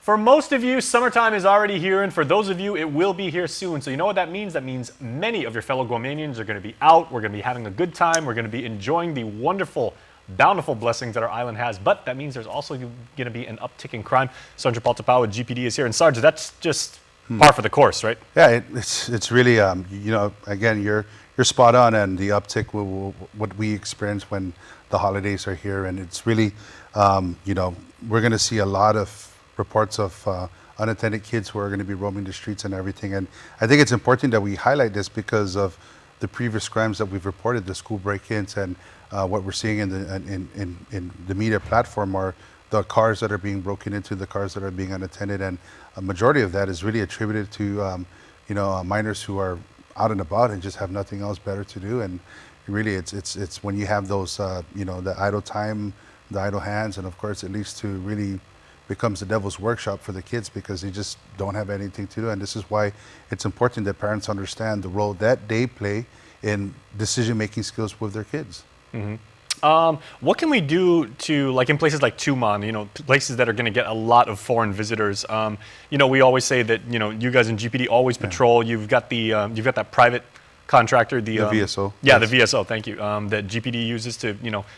For most of you, summertime is already here, and for those of you, it will be here soon. So you know what that means? That means many of your fellow Guamanians are going to be out. We're going to be having a good time. We're going to be enjoying the wonderful, bountiful blessings that our island has. But that means there's also going to be an uptick in crime. Sergeant Paul Tapao with GPD is here. And Sarge, that's just par for the course, right? Yeah, it's really, again, you're spot on, and the uptick what we experience when the holidays are here. And it's really, we're going to see a lot of reports of unattended kids who are going to be roaming the streets and everything. And I think it's important that we highlight this because of the previous crimes that we've reported, the school break-ins, and what we're seeing in the media platform are the cars that are being broken into, the cars that are being unattended, and a majority of that is really attributed to minors who are out and about and just have nothing else better to do. And really, it's when you have those the idle time, the idle hands, and of course it leads to really becomes the devil's workshop for the kids because they just don't have anything to do. And this is why it's important that parents understand the role that they play in decision-making skills with their kids. Mm-hmm. What can we do to, like in places like Tuman, places that are going to get a lot of foreign visitors? We always say that, you guys in GPD always patrol. You've got that private contractor, the VSO. Yeah, yes. The VSO. Thank you. That GPD uses to,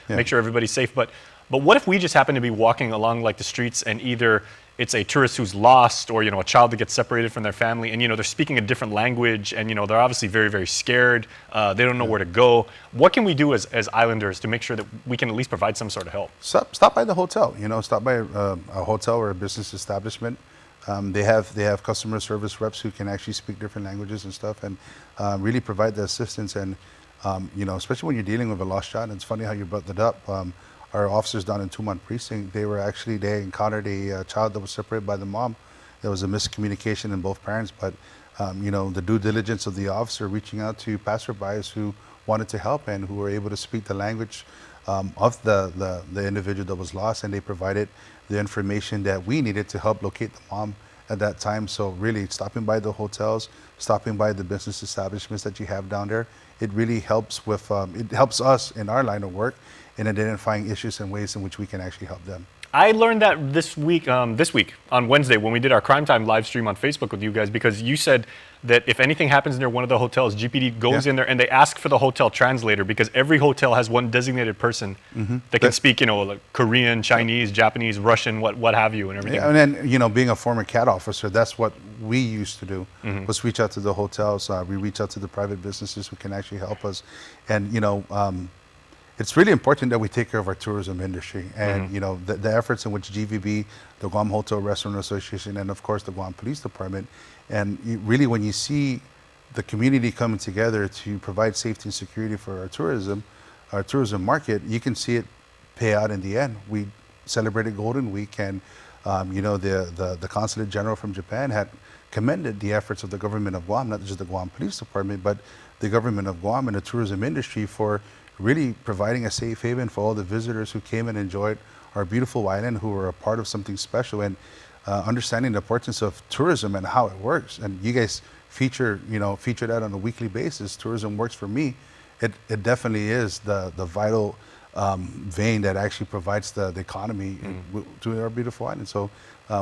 make sure everybody's safe. But what if we just happen to be walking along like the streets and either it's a tourist who's lost or, a child that gets separated from their family and, they're speaking a different language and, they're obviously very, very scared. They don't know where to go. What can we do as islanders to make sure that we can at least provide some sort of help? Stop by the hotel, stop by a hotel or a business establishment. They have customer service reps who can actually speak different languages and stuff and really provide the assistance. And, especially when you're dealing with a lost child, and it's funny how you brought that up. Our officers down in Tuman Precinct, they encountered a child that was separated by the mom. There was a miscommunication in both parents, but the due diligence of the officer reaching out to passerbys who wanted to help and who were able to speak the language of the individual that was lost, and they provided the information that we needed to help locate the mom at that time. So really stopping by the hotels, stopping by the business establishments that you have down there, it really helps with, it helps us in our line of work in identifying issues and ways in which we can actually help them. I learned that this week on Wednesday when we did our Crime Time live stream on Facebook with you guys, because you said that if anything happens near one of the hotels, GPD goes in there and they ask for the hotel translator because every hotel has one designated person that can speak, like Korean, Chinese, Japanese, Russian, what have you, and everything. Yeah, and then, being a former CAT officer, that's what we used to do, was reach out to the hotels. We reach out to the private businesses who can actually help us. And, it's really important that we take care of our tourism industry and, the efforts in which GVB, the Guam Hotel Restaurant Association, and of course the Guam Police Department. And really when you see the community coming together to provide safety and security for our tourism market, you can see it pay out in the end. We celebrated Golden Week and, the Consulate General from Japan had commended the efforts of the government of Guam, not just the Guam Police Department, but the government of Guam and the tourism industry for really providing a safe haven for all the visitors who came and enjoyed our beautiful island, who were a part of something special, and understanding the importance of tourism and how it works. And you guys feature that on a weekly basis. Tourism works for me. It definitely is the vital vein that actually provides the economy to our beautiful island. So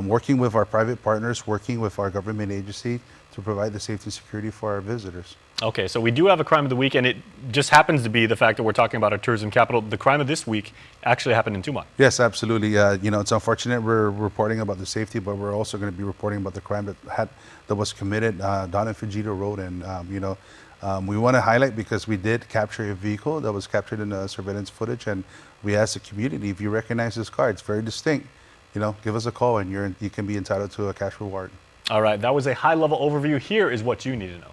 working with our private partners, working with our government agency to provide the safety and security for our visitors. Okay, so we do have a crime of the week, and it just happens to be the fact that we're talking about our tourism capital. The crime of this week actually happened in Tuman. Yes, absolutely. It's unfortunate we're reporting about the safety, but we're also going to be reporting about the crime that was committed down in Fujita Road. And we want to highlight because we did capture a vehicle that was captured in the surveillance footage, and we asked the community, if you recognize this car, it's very distinct. Give us a call, and you can be entitled to a cash reward. All right, that was a high-level overview. Here is what you need to know.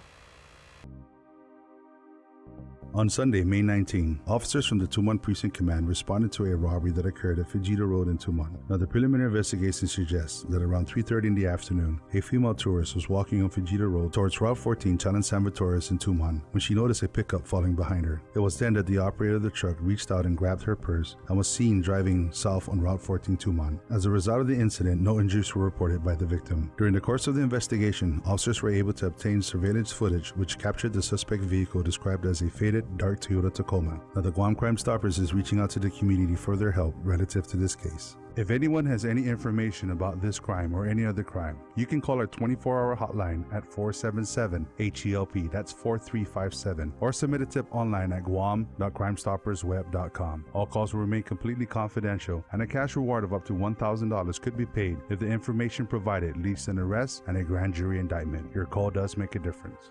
On Sunday, May 19, officers from the Tuman Precinct Command responded to a robbery that occurred at Fujita Road in Tuman. Now, the preliminary investigation suggests that around 3:30 in the afternoon, a female tourist was walking on Fujita Road towards Route 14, Chalan San Vittorias in Tuman, when she noticed a pickup falling behind her. It was then that the operator of the truck reached out and grabbed her purse and was seen driving south on Route 14 Tuman. As a result of the incident, no injuries were reported by the victim. During the course of the investigation, officers were able to obtain surveillance footage which captured the suspect vehicle described as a faded imported dark Toyota Tacoma. Now, the Guam Crime Stoppers is reaching out to the community for their help relative to this case. If anyone has any information about this crime or any other crime, you can call our 24-hour hotline at 477-HELP, that's 4357, or submit a tip online at guam.crimestoppersweb.com. All calls will remain completely confidential, and a cash reward of up to $1,000 could be paid if the information provided leads to an arrest and a grand jury indictment. Your call does make a difference.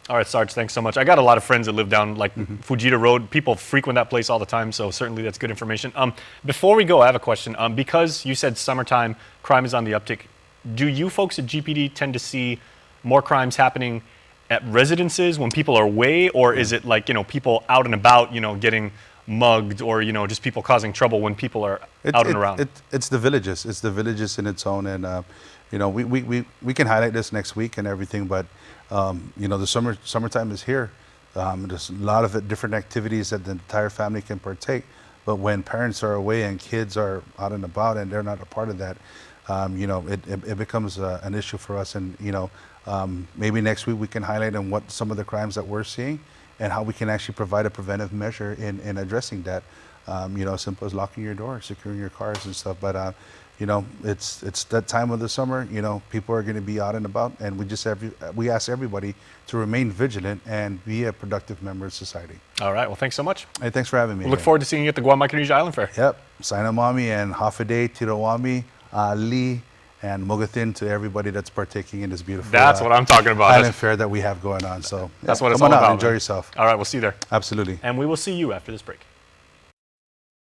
All right, Sarge, thanks so much. I got a lot of friends that live down like Fujita Road. People frequent that place all the time, so certainly that's good information. Before we go, I have a question. Because you said summertime, crime is on the uptick, do you folks at GPD tend to see more crimes happening at residences when people are away, or is it like, people out and about, getting mugged, or, just people causing trouble when people are out and around? It's the villages. It's the villages in its own, and we can highlight this next week and everything, but the summertime is here. There's a lot of different activities that the entire family can partake. But when parents are away and kids are out and about and they're not a part of that, it becomes an issue for us. And maybe next week we can highlight on what some of the crimes that we're seeing and how we can actually provide a preventive measure in addressing that. Simple as locking your door, securing your cars and stuff. But it's that time of the summer. People are going to be out and about, and we ask everybody to remain vigilant and be a productive member of society. All right. Well, thanks so much. Hey, thanks for having me. We look forward to seeing you at the Guam Micronesia Island Fair. Yep. Sainamami and Hafaday, Tirawami, Ali, and Mogathin to everybody that's partaking in this beautiful. That's what I'm talking about. Island fair that we have going on. So that's what it's come all on out, about. enjoy yourself. All right. We'll see you there. Absolutely. And we will see you after this break.